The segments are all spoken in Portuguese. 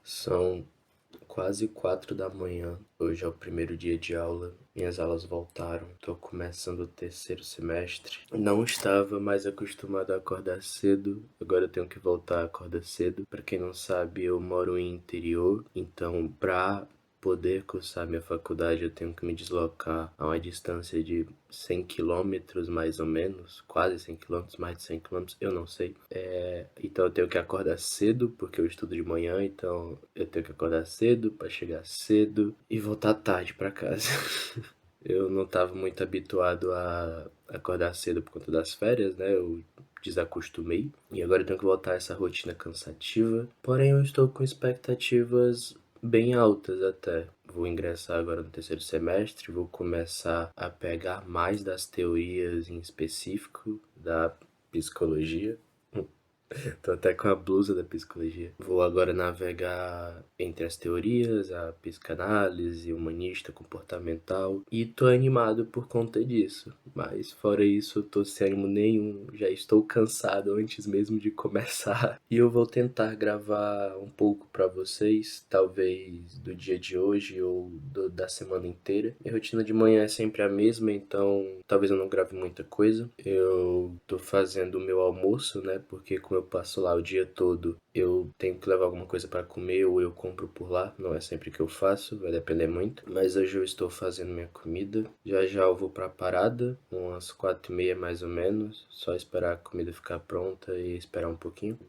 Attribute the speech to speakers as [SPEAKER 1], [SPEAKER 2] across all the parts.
[SPEAKER 1] São quase 4 da manhã. Hoje é o primeiro dia de aula. Minhas aulas voltaram. Tô começando o terceiro semestre. Não estava mais acostumado a acordar cedo. Agora eu tenho que voltar a acordar cedo. Pra quem não sabe, eu moro em interior. Então, pra poder cursar minha faculdade, eu tenho que me deslocar a uma distância de 100 quilômetros, mais ou menos. Quase 100 quilômetros, mais de 100 quilômetros, eu não sei. Então eu tenho que acordar cedo, porque eu estudo de manhã, então eu tenho que acordar cedo para chegar cedo e voltar tarde para casa. Eu não estava muito habituado a acordar cedo por conta das férias, né? Eu desacostumei e agora eu tenho que voltar a essa rotina cansativa. Porém, eu estou com expectativas bem altas até. Vou ingressar agora no terceiro semestre, vou começar a pegar mais das teorias em específico da psicologia. Tô até com a blusa da psicologia. Vou agora navegar entre as teorias, a psicanálise, humanista, comportamental. E tô animado por conta disso. Mas fora isso, eu tô sem ânimo nenhum. Já estou cansado antes mesmo de começar. E eu vou tentar gravar um pouco pra vocês, talvez do dia de hoje ou da semana inteira. Minha rotina de manhã é sempre a mesma, então talvez eu não grave muita coisa. Eu tô fazendo o meu almoço, né? Porque como eu passo lá o dia todo, eu tenho que levar alguma coisa para comer ou eu compro por lá. Não é sempre que eu faço, vai depender muito. Mas hoje eu estou fazendo minha comida. Já já eu vou pra parada, umas 4h30 mais ou menos. Só esperar a comida ficar pronta e esperar um pouquinho.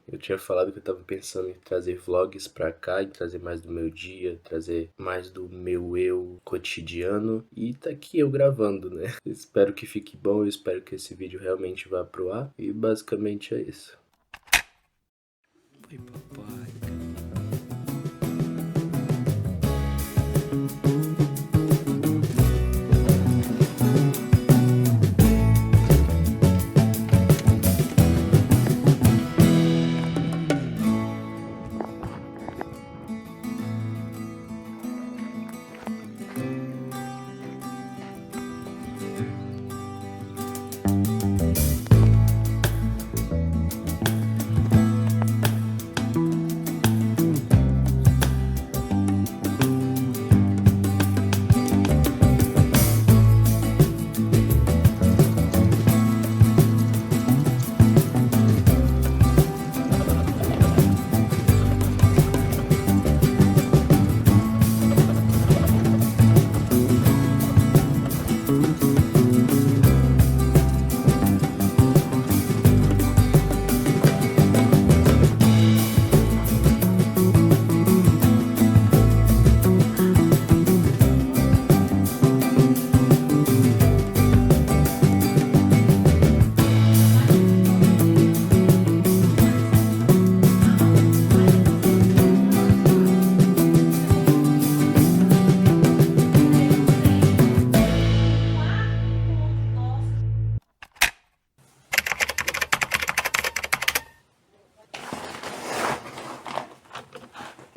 [SPEAKER 1] Eu tinha falado que eu tava pensando em trazer vlogs pra cá, em trazer mais do meu dia, trazer mais do meu eu cotidiano. E tá aqui eu gravando, né? Espero que fique bom, eu espero que esse vídeo realmente vá pro ar. E basicamente é isso. Oi, papai.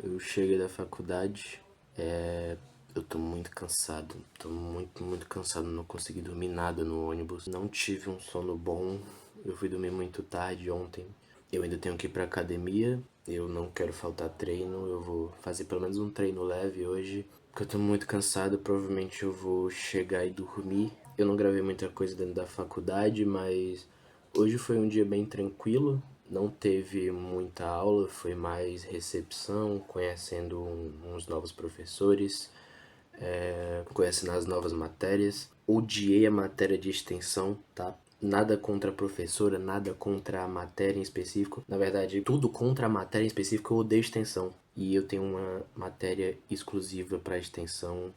[SPEAKER 1] Eu cheguei da faculdade, eu tô muito cansado, tô muito cansado, não consegui dormir nada no ônibus, não tive um sono bom, eu fui dormir muito tarde ontem, eu ainda tenho que ir pra academia, eu não quero faltar treino, eu vou fazer pelo menos um treino leve hoje, porque eu tô muito cansado, provavelmente eu vou chegar e dormir. Eu não gravei muita coisa dentro da faculdade, mas hoje foi um dia bem tranquilo, não teve muita aula, foi mais recepção, conhecendo uns novos professores, conhecendo as novas matérias. Odiei a matéria de extensão, tá? Nada contra a professora, nada contra a matéria em específico. Na verdade, tudo contra a matéria em específico, eu odeio extensão. E eu tenho uma matéria exclusiva para extensão.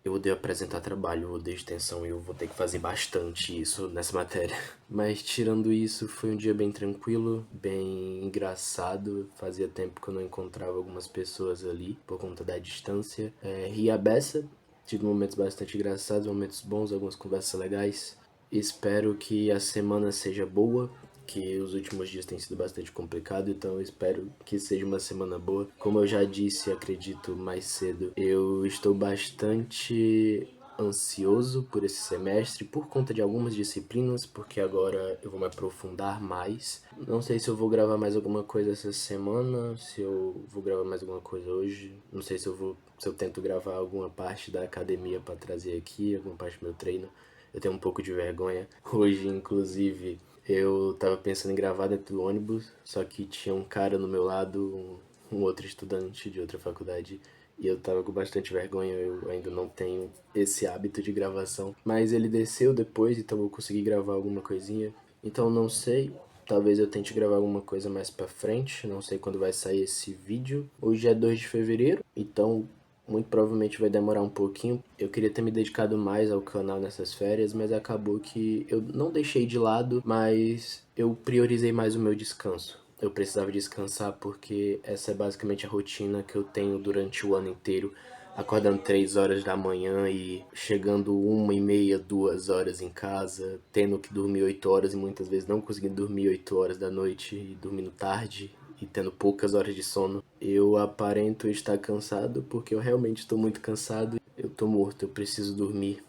[SPEAKER 1] Eu odeio apresentar trabalho, eu odeio extensão e eu vou ter que fazer bastante isso nessa matéria. Mas tirando isso, foi um dia bem tranquilo, bem engraçado. Fazia tempo que eu não encontrava algumas pessoas ali por conta da distância. Ri a beça, tive momentos bastante engraçados, momentos bons, algumas conversas legais. Espero que a semana seja boa, que os últimos dias têm sido bastante complicado, então eu espero que seja uma semana boa. Como eu já disse, acredito mais cedo, eu estou bastante ansioso por esse semestre, por conta de algumas disciplinas, porque agora eu vou me aprofundar mais. Não sei se eu vou gravar mais alguma coisa essa semana, se eu vou gravar mais alguma coisa hoje. Não sei se eu tento gravar alguma parte da academia para trazer aqui, alguma parte do meu treino. Eu tenho um pouco de vergonha. Hoje, inclusive, eu tava pensando em gravar dentro do ônibus, só que tinha um cara no meu lado, um outro estudante de outra faculdade, e eu tava com bastante vergonha, eu ainda não tenho esse hábito de gravação. Mas ele desceu depois, então eu consegui gravar alguma coisinha. Então não sei, talvez eu tente gravar alguma coisa mais pra frente, não sei quando vai sair esse vídeo. Hoje é 2 de fevereiro, então muito provavelmente vai demorar um pouquinho. Eu queria ter me dedicado mais ao canal nessas férias, mas acabou que eu não deixei de lado, mas eu priorizei mais o meu descanso. Eu precisava descansar porque essa é basicamente a rotina que eu tenho durante o ano inteiro, acordando 3 horas da manhã e chegando 1h30, 2 horas em casa, tendo que dormir 8 horas e muitas vezes não conseguindo dormir 8 horas da noite e dormindo tarde e tendo poucas horas de sono. Eu aparento estar cansado porque eu realmente estou muito cansado. Eu tô morto, eu preciso dormir.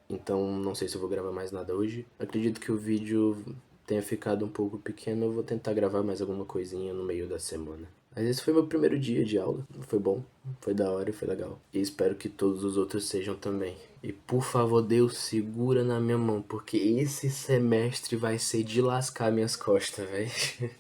[SPEAKER 1] Então não sei se eu vou gravar mais nada hoje. Acredito que o vídeo tenha ficado um pouco pequeno. Eu vou tentar gravar mais alguma coisinha no meio da semana. Mas esse foi meu primeiro dia de aula. Foi bom, foi da hora e foi legal. E espero que todos os outros sejam também. E por favor, Deus, segura na minha mão, porque esse semestre vai ser de lascar minhas costas, velho.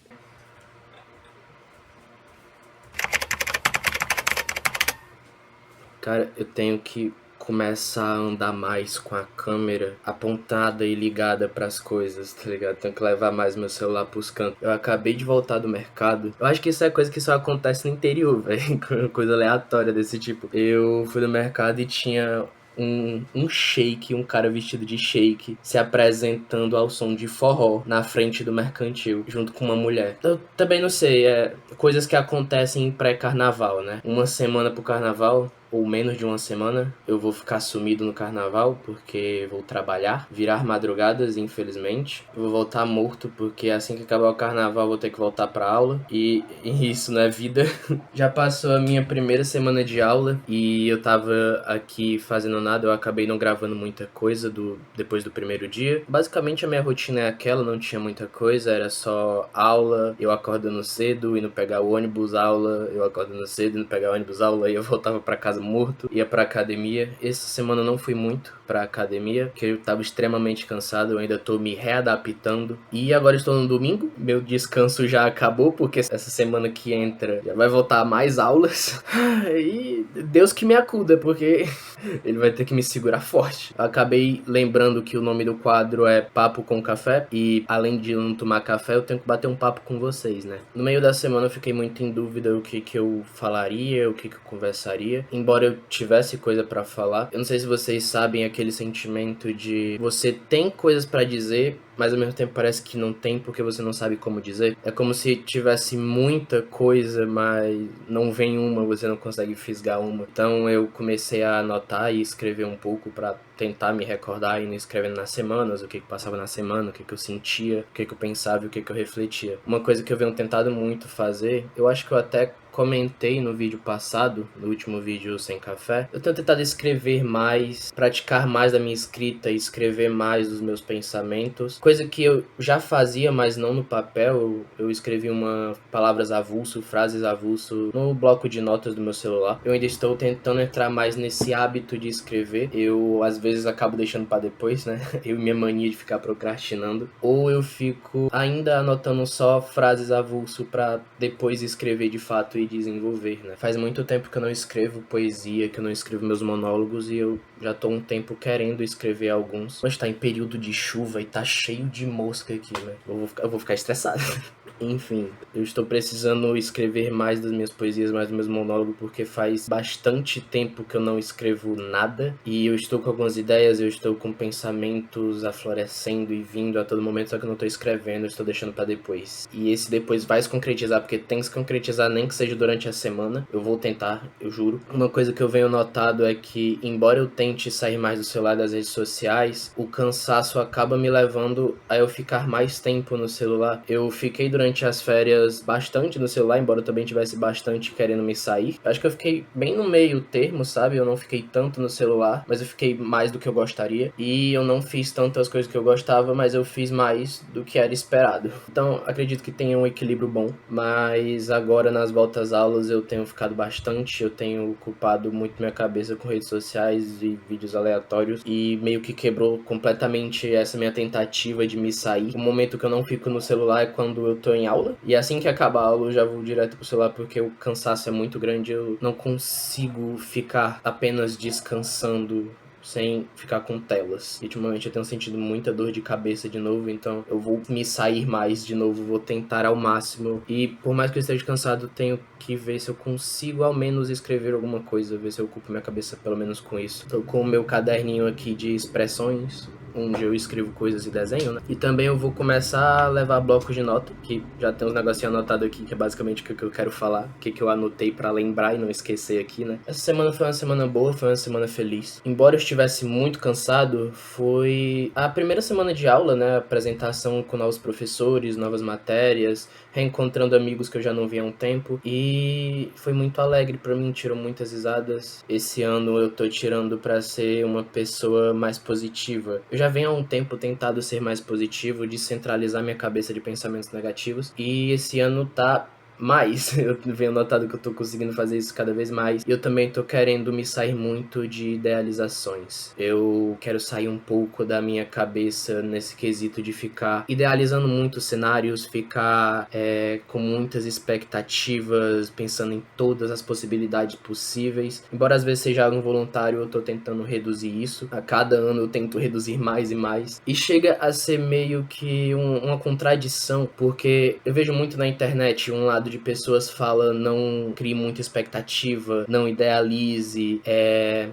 [SPEAKER 1] Cara, eu tenho que começar a andar mais com a câmera apontada e ligada pras coisas, tá ligado? Tenho que levar mais meu celular pros cantos. Eu acabei de voltar do mercado. Eu acho que isso é coisa que só acontece no interior, velho. Coisa aleatória desse tipo. Eu fui no mercado e tinha um shake, um cara vestido de shake, se apresentando ao som de forró na frente do mercantil, junto com uma mulher. Eu também não sei, coisas que acontecem em pré-carnaval, né? Uma semana pro carnaval, ou menos de uma semana, eu vou ficar sumido no carnaval porque vou trabalhar, virar madrugadas, infelizmente. Eu vou voltar morto porque assim que acabar o carnaval eu vou ter que voltar pra aula e isso não é vida. Já passou a minha primeira semana de aula e eu tava aqui fazendo nada, eu acabei não gravando muita coisa depois do primeiro dia. Basicamente a minha rotina é aquela, não tinha muita coisa, era só aula, eu acordando cedo, indo pegar o ônibus, aula, eu acordando cedo, indo pegar o ônibus, aula, e eu voltava pra casa morto, ia pra academia. Essa semana eu não fui muito pra academia, porque eu tava extremamente cansado, eu ainda tô me readaptando. E agora estou no domingo, meu descanso já acabou, porque essa semana que entra já vai voltar mais aulas. E Deus que me acuda, porque ele vai ter que me segurar forte. Eu acabei lembrando que o nome do quadro é Papo com Café, e além de não tomar café, eu tenho que bater um papo com vocês, né? No meio da semana eu fiquei muito em dúvida o que eu falaria, o que eu conversaria. Embora eu tivesse coisa pra falar, eu não sei se vocês sabem aquele sentimento de você tem coisas pra dizer, mas ao mesmo tempo parece que não tem porque você não sabe como dizer. É como se tivesse muita coisa, mas não vem uma, você não consegue fisgar uma. Então eu comecei a anotar e escrever um pouco pra tentar me recordar, indo escrevendo nas semanas, o que passava na semana, o que eu sentia, o que eu pensava e o que eu refletia. Uma coisa que eu venho tentado muito fazer, eu acho que eu até comentei no vídeo passado, no último vídeo sem café, eu tenho tentado escrever mais, praticar mais da minha escrita, escrever mais dos meus pensamentos, coisa que eu já fazia, mas não no papel. Eu escrevi palavras avulso, frases avulso no bloco de notas do meu celular. Eu ainda estou tentando entrar mais nesse hábito de escrever. Eu às vezes acabo deixando para depois, né? Eu e minha mania de ficar procrastinando, ou eu fico ainda anotando só frases avulso para depois escrever de fato e desenvolver, né? Faz muito tempo que eu não escrevo poesia, que eu não escrevo meus monólogos, e eu já tô um tempo querendo escrever alguns. Mas tá em período de chuva e tá cheio de mosca aqui, né? Eu vou ficar estressado. Enfim, eu estou precisando escrever mais das minhas poesias, mais dos meus monólogos, porque faz bastante tempo que eu não escrevo nada, e eu estou com algumas ideias, eu estou com pensamentos aflorescendo e vindo a todo momento, só que eu não estou escrevendo, eu estou deixando para depois. E esse depois vai se concretizar, porque tem que se concretizar, nem que seja durante a semana. Eu vou tentar, eu juro. Uma coisa que eu venho notado é que, embora eu tente sair mais do celular, das redes sociais, o cansaço acaba me levando a eu ficar mais tempo no celular. Eu fiquei durante durante as férias bastante no celular, embora eu também tivesse bastante querendo me sair. Acho que eu fiquei bem no meio termo, sabe? Eu não fiquei tanto no celular, mas eu fiquei mais do que eu gostaria. E eu não fiz tantas coisas que eu gostava, mas eu fiz mais do que era esperado. Então, acredito que tenha um equilíbrio bom, mas agora nas voltas às aulas eu tenho ficado bastante, eu tenho ocupado muito minha cabeça com redes sociais e vídeos aleatórios e meio que quebrou completamente essa minha tentativa de me sair. O momento que eu não fico no celular é quando eu tô em aula, e assim que acabar a aula eu já vou direto pro celular porque o cansaço é muito grande, eu não consigo ficar apenas descansando sem ficar com telas. E, ultimamente eu tenho sentido muita dor de cabeça de novo, então eu vou me sair mais de novo, vou tentar ao máximo. E por mais que eu esteja cansado, tenho que ver se eu consigo ao menos escrever alguma coisa, ver se eu ocupo minha cabeça pelo menos com isso. Tô com o meu caderninho aqui de expressões, onde eu escrevo coisas e desenho, né? E também eu vou começar a levar blocos de nota, que já tem uns negocinhos anotados aqui, que é basicamente o que eu quero falar, o que eu anotei pra lembrar e não esquecer aqui, né? Essa semana foi uma semana boa, foi uma semana feliz. Embora eu estivesse muito cansado, foi a primeira semana de aula, né? Apresentação com novos professores, novas matérias, reencontrando amigos que eu já não via há um tempo. E foi muito alegre pra mim, tirou muitas risadas. Esse ano eu tô tirando pra ser uma pessoa mais positiva. Eu já venho há um tempo tentado ser mais positivo, descentralizar minha cabeça de pensamentos negativos. E esse ano tá mais. Eu venho notado que eu tô conseguindo fazer isso cada vez mais. E eu também tô querendo me sair muito de idealizações. Eu quero sair um pouco da minha cabeça nesse quesito de ficar idealizando muitos cenários, ficar com muitas expectativas, pensando em todas as possibilidades possíveis. Embora às vezes seja algo involuntário, eu tô tentando reduzir isso. A cada ano eu tento reduzir mais e mais. E chega a ser meio que uma contradição, porque eu vejo muito na internet um lado de pessoas fala não crie muita expectativa, não idealize,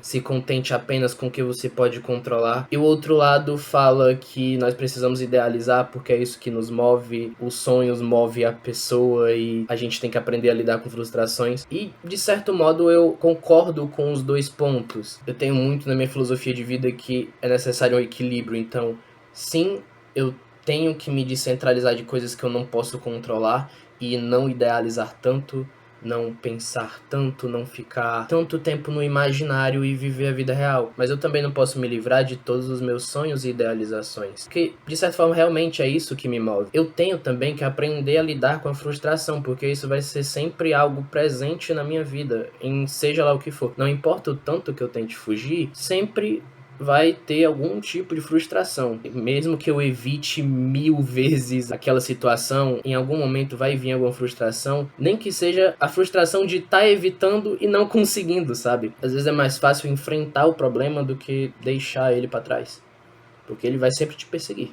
[SPEAKER 1] se contente apenas com o que você pode controlar. E o outro lado fala que nós precisamos idealizar porque é isso que nos move, os sonhos move a pessoa e a gente tem que aprender a lidar com frustrações. E de certo modo eu concordo com os dois pontos. Eu tenho muito na minha filosofia de vida que é necessário um equilíbrio, então sim, eu tenho que me descentralizar de coisas que eu não posso controlar e não idealizar tanto, não pensar tanto, não ficar tanto tempo no imaginário e viver a vida real. Mas eu também não posso me livrar de todos os meus sonhos e idealizações, porque de certa forma realmente é isso que me move. Eu tenho também que aprender a lidar com a frustração, porque isso vai ser sempre algo presente na minha vida, em seja lá o que for. Não importa o tanto que eu tente fugir, sempre vai ter algum tipo de frustração. Mesmo que eu evite 1000 vezes aquela situação, em algum momento vai vir alguma frustração, nem que seja a frustração de estar evitando e não conseguindo, sabe? Às vezes é mais fácil enfrentar o problema do que deixar ele pra trás, porque ele vai sempre te perseguir.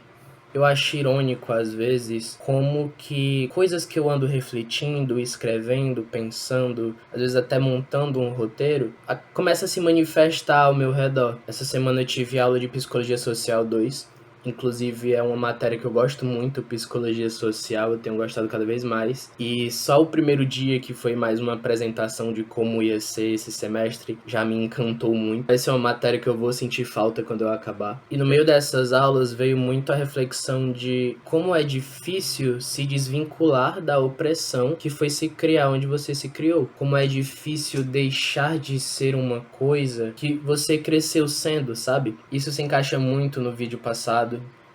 [SPEAKER 1] Eu acho irônico, às vezes, como que coisas que eu ando refletindo, escrevendo, pensando, às vezes até montando um roteiro, começa a se manifestar ao meu redor. Essa semana eu tive aula de Psicologia Social 2. Inclusive é uma matéria que eu gosto muito, Psicologia Social, eu tenho gostado cada vez mais. E só o primeiro dia, que foi mais uma apresentação de como ia ser esse semestre, já me encantou muito. Essa é uma matéria que eu vou sentir falta quando eu acabar. E no meio dessas aulas veio muito a reflexão de como é difícil se desvincular da opressão que foi se criar onde você se criou. Como é difícil deixar de ser uma coisa que você cresceu sendo, sabe? Isso se encaixa muito no vídeo passado,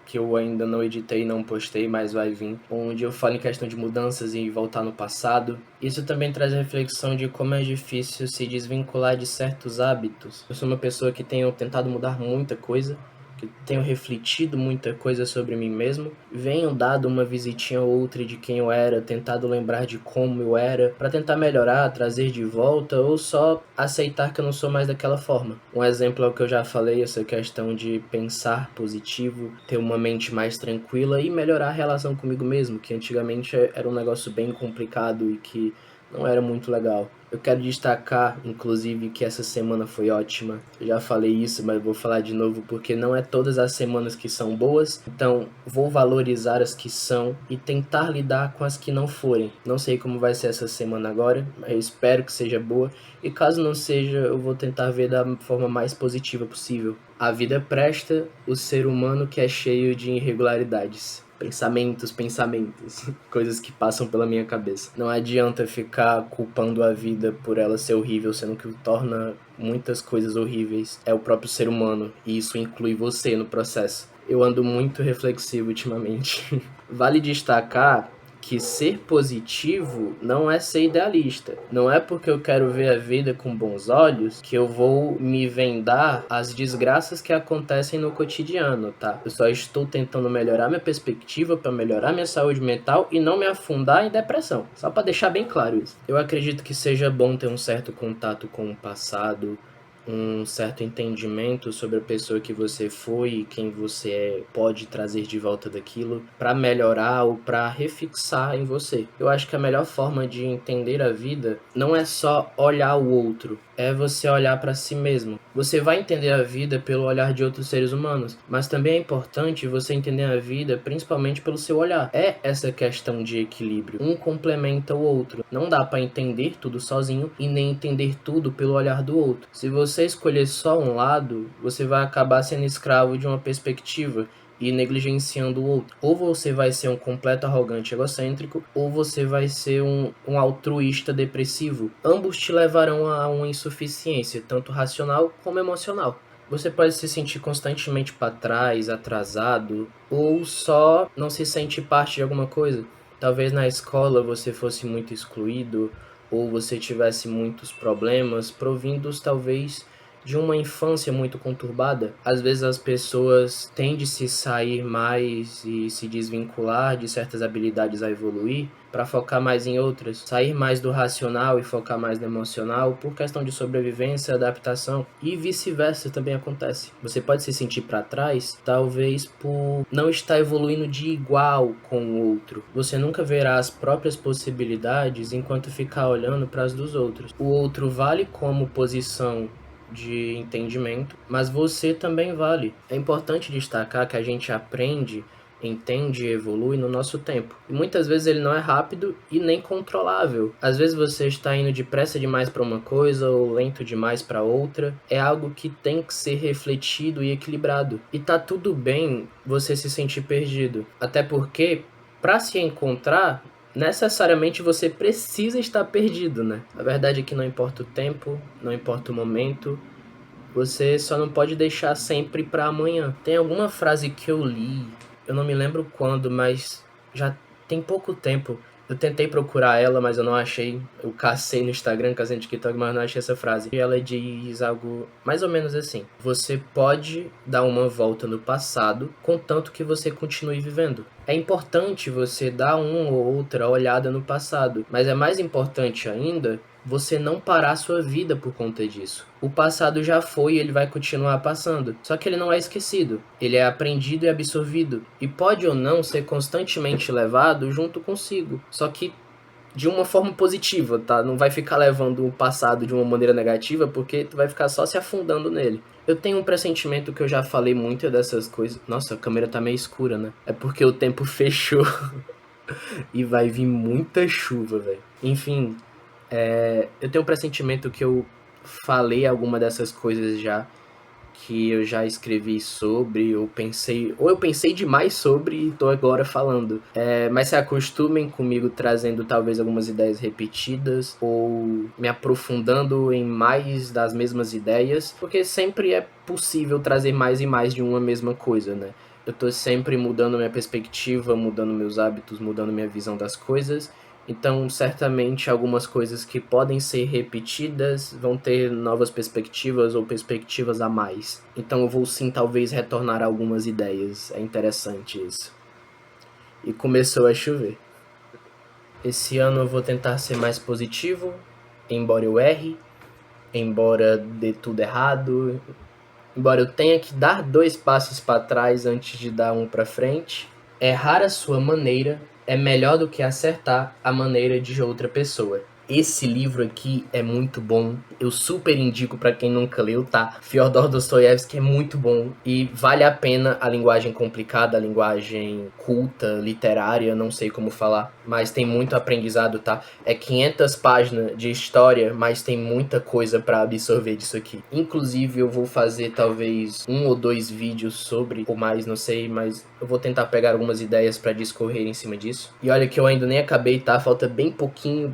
[SPEAKER 1] que eu ainda não editei e não postei, mas vai vir, onde eu falo em questão de mudanças e voltar no passado. Isso também traz a reflexão de como é difícil se desvincular de certos hábitos. Eu sou uma pessoa que tenho tentado mudar muita coisa, que tenho refletido muita coisa sobre mim mesmo, venho dado uma visitinha ou outra de quem eu era, tentado lembrar de como eu era, para tentar melhorar, trazer de volta, ou só aceitar que eu não sou mais daquela forma. Um exemplo é o que eu já falei, essa questão de pensar positivo, ter uma mente mais tranquila e melhorar a relação comigo mesmo, que antigamente era um negócio bem complicado e que não era muito legal. Eu quero destacar, inclusive, que essa semana foi ótima. Eu já falei isso, mas vou falar de novo porque não é todas as semanas que são boas. Então, vou valorizar as que são e tentar lidar com as que não forem. Não sei como vai ser essa semana agora, mas eu espero que seja boa. E caso não seja, eu vou tentar ver da forma mais positiva possível. A vida presta, o ser humano que é cheio de irregularidades. Pensamentos, coisas que passam pela minha cabeça. Não adianta ficar culpando a vida por ela ser horrível, sendo que torna muitas coisas horríveis é o próprio ser humano, e isso inclui você no processo. Eu ando muito reflexivo ultimamente. Vale destacar que ser positivo não é ser idealista. Não é porque eu quero ver a vida com bons olhos que eu vou me vendar às desgraças que acontecem no cotidiano, tá? Eu só estou tentando melhorar minha perspectiva para melhorar minha saúde mental e não me afundar em depressão. Só para deixar bem claro isso. Eu acredito que seja bom ter um certo contato com o passado, um certo entendimento sobre a pessoa que você foi e quem você é, pode trazer de volta daquilo para melhorar ou para refixar em você. Eu acho que a melhor forma de entender a vida não é só olhar o outro, é você olhar para si mesmo. Você vai entender a vida pelo olhar de outros seres humanos, mas também é importante você entender a vida principalmente pelo seu olhar. É essa questão de equilíbrio. Um complementa o outro. Não dá para entender tudo sozinho e nem entender tudo pelo olhar do outro. Se você escolher só um lado, você vai acabar sendo escravo de uma perspectiva e negligenciando o outro. Ou você vai ser um completo arrogante egocêntrico, ou você vai ser um altruísta depressivo. Ambos te levarão a uma insuficiência, tanto racional como emocional. Você pode se sentir constantemente para trás, atrasado, ou só não se sente parte de alguma coisa. Talvez na escola você fosse muito excluído, ou você tivesse muitos problemas, provindos talvez de uma infância muito conturbada. Às vezes as pessoas tendem a se sair mais e se desvincular de certas habilidades a evoluir para focar mais em outras, sair mais do racional e focar mais no emocional por questão de sobrevivência, adaptação e vice-versa também acontece. Você pode se sentir para trás, talvez por não estar evoluindo de igual com o outro. Você nunca verá as próprias possibilidades enquanto ficar olhando para as dos outros. O outro vale como posição de entendimento, mas você também vale. É importante destacar que a gente aprende, entende e evolui no nosso tempo. E muitas vezes ele não é rápido e nem controlável. Às vezes você está indo depressa demais para uma coisa ou lento demais para outra. É algo que tem que ser refletido e equilibrado. E tá tudo bem você se sentir perdido. Até porque, para se encontrar, necessariamente você precisa estar perdido, né? A verdade é que não importa o tempo, não importa o momento, você só não pode deixar sempre para amanhã. Tem alguma frase que eu li, eu não me lembro quando, mas já tem pouco tempo. Eu tentei procurar ela, mas eu não achei. Eu cacei no Instagram, cacei no TikTok, mas não achei essa frase. E ela diz algo mais ou menos assim: você pode dar uma volta no passado, contanto que você continue vivendo. É importante você dar uma ou outra olhada no passado, mas é mais importante ainda você não parar a sua vida por conta disso. O passado já foi e ele vai continuar passando. Só que ele não é esquecido. Ele é aprendido e absorvido. E pode ou não ser constantemente levado junto consigo. Só que de uma forma positiva, tá? Não vai ficar levando o passado de uma maneira negativa, porque tu vai ficar só se afundando nele. Eu tenho um pressentimento que eu já falei muito dessas coisas. Nossa, a câmera tá meio escura, né? É porque o tempo fechou. E vai vir muita chuva, velho. Enfim, eu tenho um pressentimento que eu falei alguma dessas coisas já, que eu já escrevi sobre, ou eu pensei demais sobre e tô agora falando. Mas se acostumem comigo trazendo talvez algumas ideias repetidas, ou me aprofundando em mais das mesmas ideias, porque sempre é possível trazer mais e mais de uma mesma coisa, né? Eu tô sempre mudando minha perspectiva, mudando meus hábitos, mudando minha visão das coisas. Então, certamente, algumas coisas que podem ser repetidas vão ter novas perspectivas ou perspectivas a mais. Então, eu vou sim, talvez, retornar a algumas ideias. É interessante isso. E começou a chover. Esse ano eu vou tentar ser mais positivo, embora eu erre, embora dê tudo errado, embora eu tenha que dar 2 passos para trás antes de dar um para frente. Errar a sua maneira é melhor do que acertar a maneira de outra pessoa. Esse livro aqui é muito bom, eu super indico pra quem nunca leu, tá? Fyodor Dostoiévski é muito bom e vale a pena a linguagem complicada, a linguagem culta, literária, não sei como falar, mas tem muito aprendizado, tá? É 500 páginas de história, mas tem muita coisa pra absorver disso aqui. Inclusive eu vou fazer talvez 1 ou 2 vídeos sobre, ou mais, não sei, mas eu vou tentar pegar algumas ideias pra discorrer em cima disso. E olha que eu ainda nem acabei, tá? Falta bem pouquinho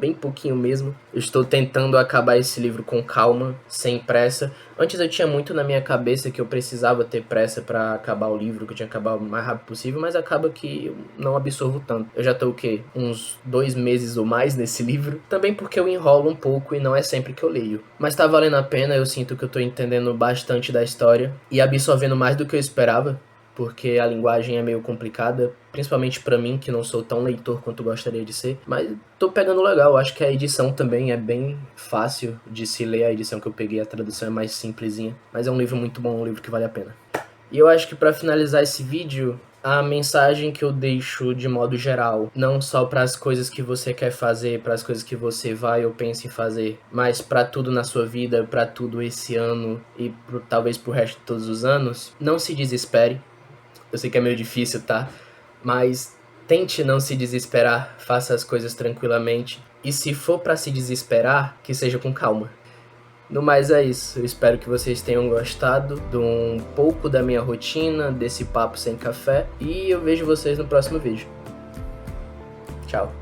[SPEAKER 1] mesmo. Eu estou tentando acabar esse livro com calma, sem pressa. Antes eu tinha muito na minha cabeça que eu precisava ter pressa pra acabar o livro, que eu tinha que acabar o mais rápido possível, mas acaba que eu não absorvo tanto. Eu já tô o quê? Uns 2 meses ou mais nesse livro. Também porque eu enrolo um pouco e não é sempre que eu leio. Mas tá valendo a pena, eu sinto que eu tô entendendo bastante da história e absorvendo mais do que eu esperava, porque a linguagem é meio complicada, principalmente pra mim, que não sou tão leitor quanto gostaria de ser, mas tô pegando legal, acho que a edição também é bem fácil de se ler, a edição que eu peguei, a tradução é mais simplesinha, mas é um livro muito bom, um livro que vale a pena. E eu acho que pra finalizar esse vídeo, a mensagem que eu deixo de modo geral, não só para as coisas que você quer fazer, para as coisas que você vai ou pensa em fazer, mas para tudo na sua vida, para tudo esse ano e talvez pro resto de todos os anos, não se desespere. Eu sei que é meio difícil, tá? Mas tente não se desesperar, faça as coisas tranquilamente. E se for pra se desesperar, que seja com calma. No mais é isso, eu espero que vocês tenham gostado de um pouco da minha rotina, desse papo sem café. E eu vejo vocês no próximo vídeo. Tchau.